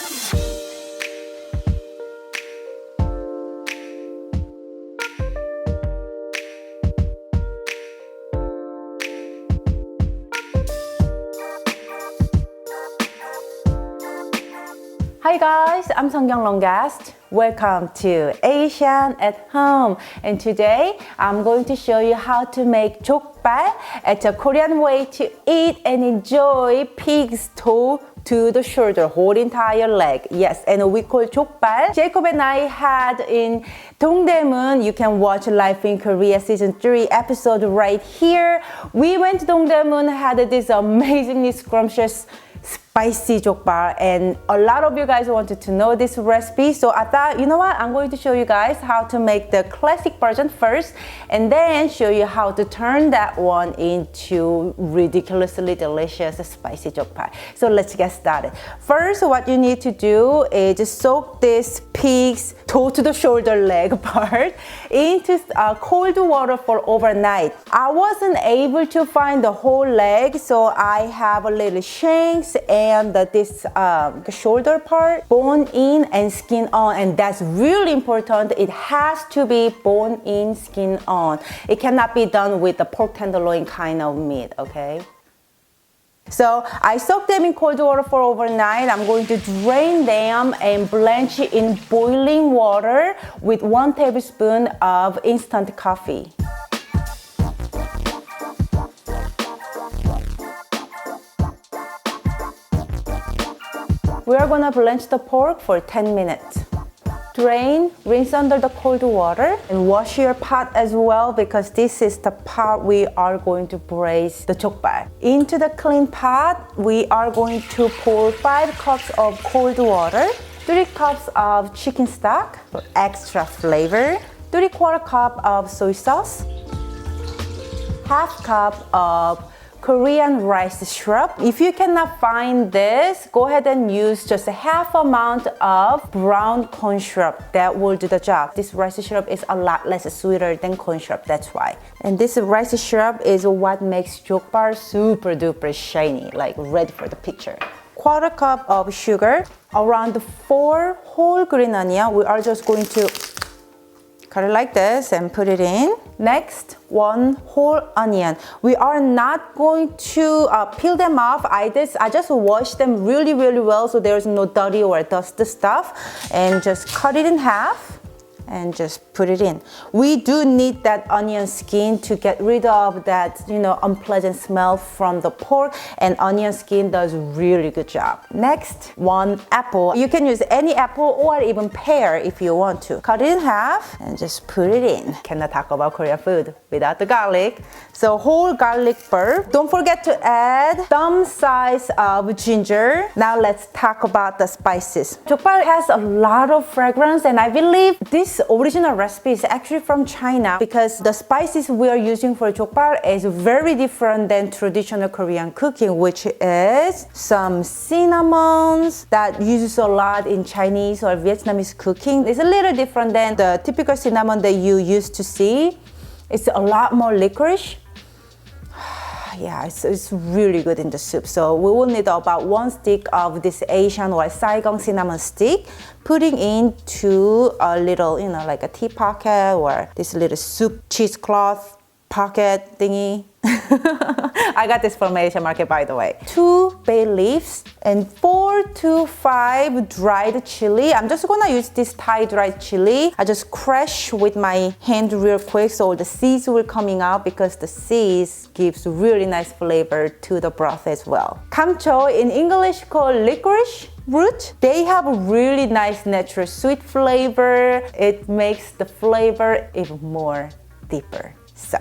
Hi guys, I'm Seonkyoung Longest. Welcome to Asian at Home. And today I'm going to show you how to make Jokbal. It's a Korean way to eat and enjoy pig's toe to the shoulder, whole entire leg. Yes, and we call Jokbal. Jacob and I had in Dongdaemun. You can watch Life in Korea season 3 episode right here. We went to Dongdaemun, had this amazingly scrumptious spicy jokbal, and a lot of you guys wanted to know this recipe, so I thought, you know what, I'm going to show you guys how to make the classic version first and then show you how to turn that one into ridiculously delicious spicy jokbal. So let's get started. First, what you need to do is just soak this pig's toe to the shoulder leg part into cold water for overnight. I wasn't able to find the whole leg, so I have a little shanks and this the shoulder part, bone in and skin on, and that's really important. It has to be bone in, skin on. It cannot be done with the pork tenderloin kind of meat, okay? So I soaked them in cold water for overnight. I'm going to drain them and blanch in boiling water with 1 tablespoon of instant coffee. We are gonna blanch the pork for 10 minutes. Drain, rinse under the cold water, and wash your pot as well because this is the pot we are going to braise the jokbal. Into the clean pot, we are going to pour 5 cups of cold water, 3 cups of chicken stock for extra flavor, 3/4 cup of soy sauce, half cup of Korean rice syrup. If you cannot find this, go ahead and use just a half amount of brown corn syrup. That will do the job. This rice syrup is a lot less sweeter than corn syrup, that's why. And this rice syrup is what makes jokbal super duper shiny, like ready for the picture. 1/4 cup of sugar, around 4 whole green onion. We are just going to cut it like this and put it in. Next, 1 whole onion. We are not going to peel them off. I just wash them really well so there's no dirty or dust stuff, and just cut it in half and just put it in. We do need that onion skin to get rid of that, unpleasant smell from the pork, and onion skin does really good job. Next, 1 apple. You can use any apple or even pear if you want to. Cut it in half and just put it in. Cannot talk about Korean food without the garlic. So whole garlic bulb. Don't forget to add thumb size of ginger. Now let's talk about the spices. Jokbal has a lot of fragrance, and I believe this original recipe is actually from China because the spices we are using for jokbal is very different than traditional Korean cooking, which is some cinnamons that uses a lot in Chinese or Vietnamese cooking. It's a little different than the typical cinnamon that you used to see. It's a lot more licorice. Yeah, it's really good in the soup. So we will need about 1 stick of this Asian or Saigon cinnamon stick, putting into a little, like a tea pocket or this little soup cheesecloth pocket thingy. I got this from Asian market, by the way. 2 bay leaves and 4 to 5 dried chili. I'm just gonna use this Thai dried chili. I just crush with my hand real quick so the seeds will coming out because the seeds gives really nice flavor to the broth as well. Kamcho, in English called licorice root. They have a really nice natural sweet flavor. It makes the flavor even more deeper. So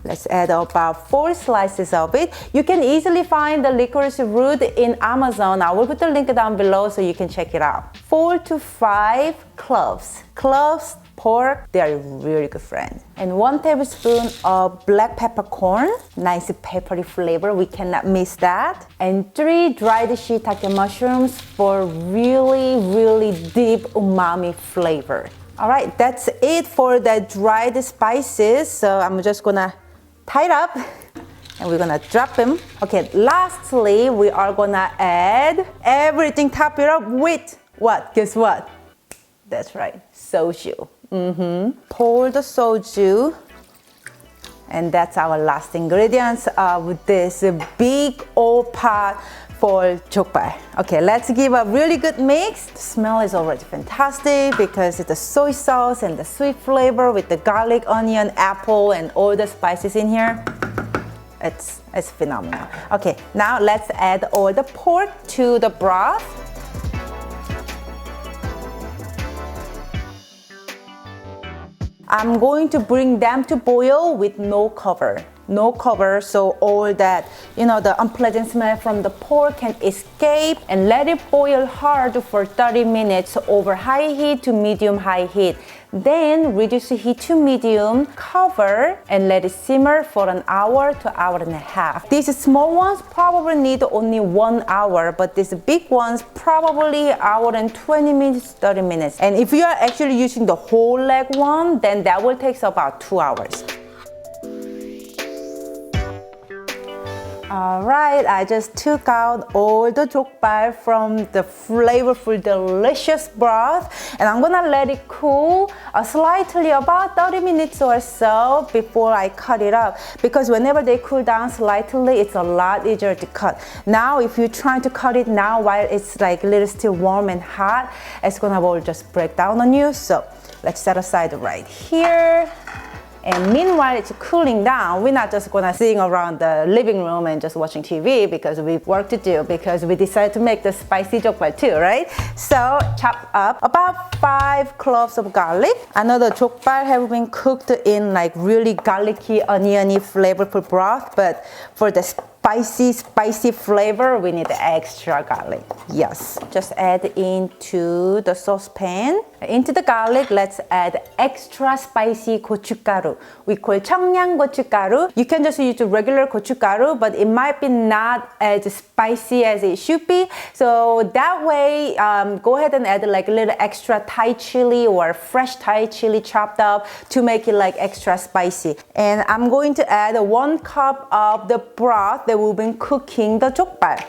let's add about 4 slices of it. You can easily find the licorice root in Amazon. I will put the link down below so you can check it out. 4 to 5 cloves. Cloves, pork, they are really good friends. And 1 tablespoon of black peppercorn. Nice peppery flavor, we cannot miss that. And 3 dried shiitake mushrooms for really deep umami flavor. All right, that's it for the dried spices. So I'm just gonna tie it up and we're gonna drop them. Okay, lastly, we are gonna add everything, top it up with What? Guess what? That's right, soju. Pour the soju. And that's our last ingredients of this big old pot for jokbal. Okay, let's give a really good mix. The smell is already fantastic because it's the soy sauce and the sweet flavor with the garlic, onion, apple, and all the spices in here. It's phenomenal. Okay, now let's add all the pork to the broth. I'm going to bring them to boil with no cover. No cover, so all that, the unpleasant smell from the pork can escape, and let it boil hard for 30 minutes over high heat to medium-high heat. Then reduce the heat to medium, cover, and let it simmer for an hour to hour and a half. These small ones probably need only 1 hour, but these big ones probably hour and 20 minutes, 30 minutes. And if you are actually using the whole leg one, then that will take about 2 hours. Alright, I just took out all the jokbal from the flavorful, delicious broth, and I'm gonna let it cool slightly, about 30 minutes or so before I cut it up, because whenever they cool down slightly, it's a lot easier to cut. Now, if you're trying to cut it now while it's like a little still warm and hot, it's gonna all just break down on you. So let's set aside right here. And meanwhile it's cooling down, we're not just gonna sitting around the living room and just watching TV, because we've work to do, because we decided to make the spicy jokbal too, right? So chop up about 5 cloves of garlic. I know the jokbal have been cooked in like really garlicky, oniony, flavorful broth, but for the spicy flavor, we need extra garlic. Yes, just add into the saucepan. Into the garlic, let's add extra spicy gochugaru. We call Seonkyoung gochugaru. You can just use the regular gochugaru, but it might be not as spicy as it should be. So that way, go ahead and add like a little extra Thai chili or fresh Thai chili chopped up to make it like extra spicy. And I'm going to add 1 cup of the broth that we've been cooking the jokbal.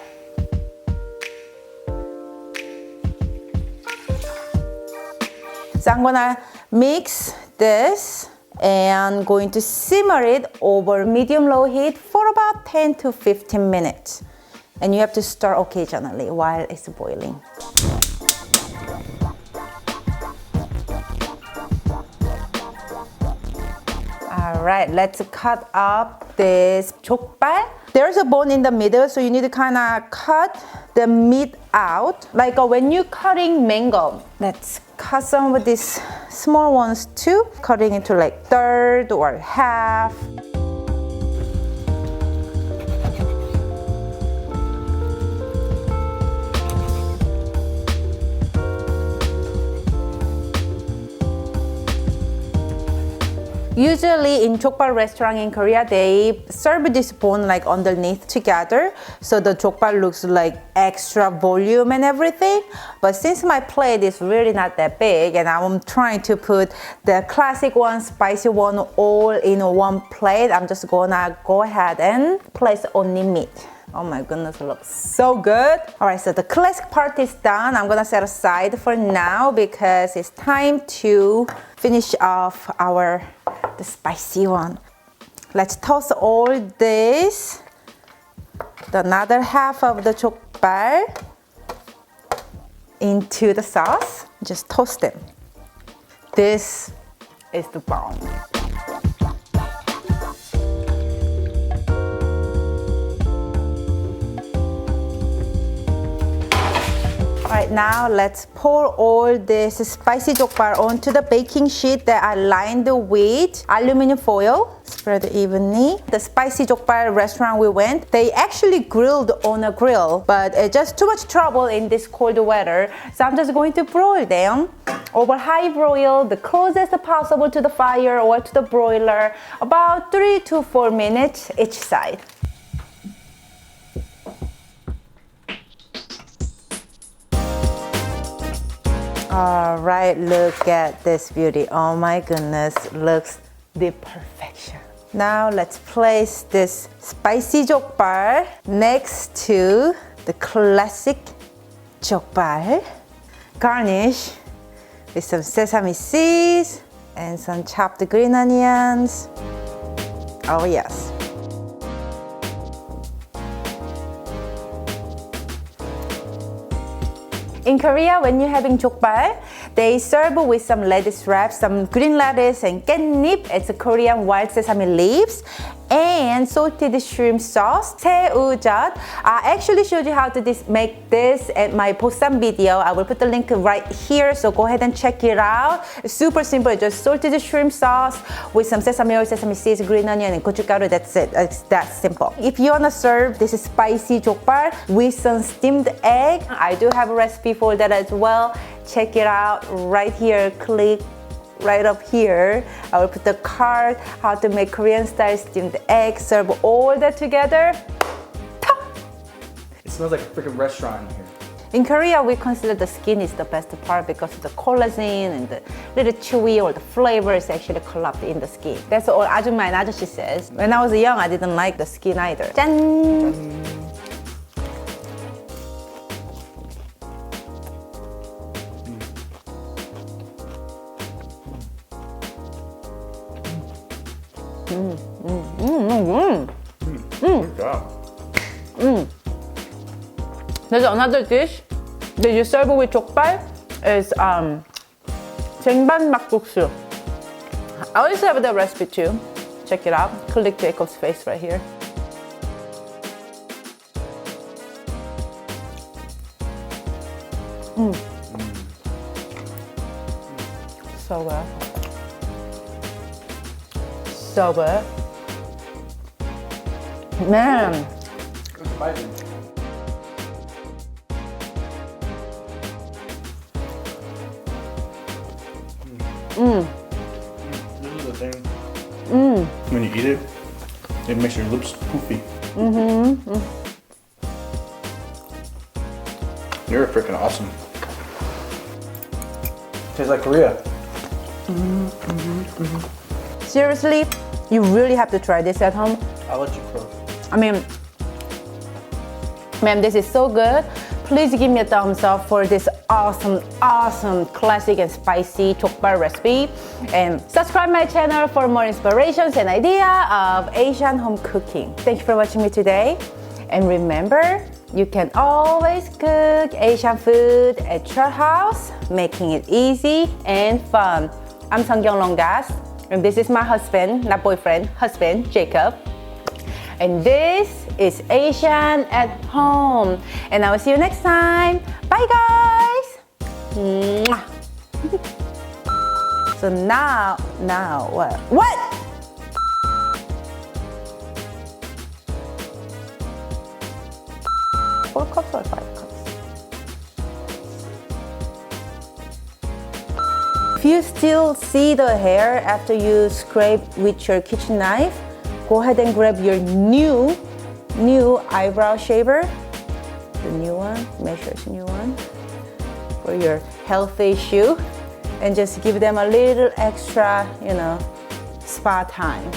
So I'm gonna mix this and going to simmer it over medium-low heat for about 10 to 15 minutes. And you have to stir occasionally while it's boiling. All right, let's cut up this jokbal. There's a bone in the middle, so you need to kind of cut the meat out. Like when you're cutting mango, let's cut some of these small ones too, cutting into like third or half. Usually in jokbal restaurant in Korea, they serve this bone like underneath together, so the jokbal looks like extra volume and everything. But since my plate is really not that big, and I'm trying to put the classic one, spicy one, all in one plate, I'm just gonna go ahead and place only meat. Oh my goodness, it looks so good. All right, so the classic part is done. I'm gonna set aside for now because it's time to finish off the spicy one. Let's toss all this, the another half of the jokbal into the sauce. Just toast them. This is the bomb. Alright, now let's pour all this spicy jokbal onto the baking sheet that I lined with aluminum foil. Spread it evenly. The spicy jokbal restaurant we went, they actually grilled on a grill, but it's just too much trouble in this cold weather. So I'm just going to broil them over high broil, the closest possible to the fire or to the broiler, about 3 to 4 minutes each side. All right, look at this beauty. Oh my goodness, looks the perfection. Now let's place this spicy jokbal next to the classic jokbal. garnish with some sesame seeds and some chopped green onions. Oh yes. In Korea, when you're having jokbal, they serve with some lettuce wraps, some green lettuce and 깻잎. It's a Korean wild sesame leaves and salted shrimp sauce, 새우젓. I actually showed you how to make this at my bossam video. I will put the link right here, so go ahead and check it out. It's super simple, just salted shrimp sauce with some sesame oil, sesame seeds, green onion, and gochugaru. That's it. It's that simple. If you wanna serve this spicy jokbal with some steamed egg, I do have a recipe for that as well. Check it out right here. Click right up here. I will put the card, how to make Korean style steamed egg, serve all that together. It smells like a freaking restaurant in here. In Korea, we consider the skin is the best part because of the collagen and the little chewy or the flavor is actually collapsed in the skin. That's all 아줌마 and 아저씨 says. When I was young, I didn't like the skin either. 짠! Good job. There's another dish that you serve with jokbal is 쟁반 막국수. I also have the recipe too. Check it out. Click Jacob's face right here. So good. So good. Man. It's spicy. This is the thing. When you eat it, it makes your lips poofy. You're freaking awesome. Tastes like Korea. Seriously, you really have to try this at home. I'll let you cook. I mean, man, this is so good. Please give me a thumbs up for this awesome classic and spicy jokbal recipe, and subscribe my channel for more inspirations and idea of Asian home cooking. Thank you for watching me today, and remember, you can always cook Asian food at your house, making it easy and fun. I'm Seonkyoung Longas, and this is my husband, not boyfriend, husband, Jacob. And this is Asian at Home. And I will see you next time. Bye, guys. Mwah. So now what? What? 4 cups or 5 cups? If you still see the hair after you scrape with your kitchen knife, go ahead and grab your new eyebrow shaver. The new one, make sure it's a new one for your health issue, and just give them a little extra, spa time.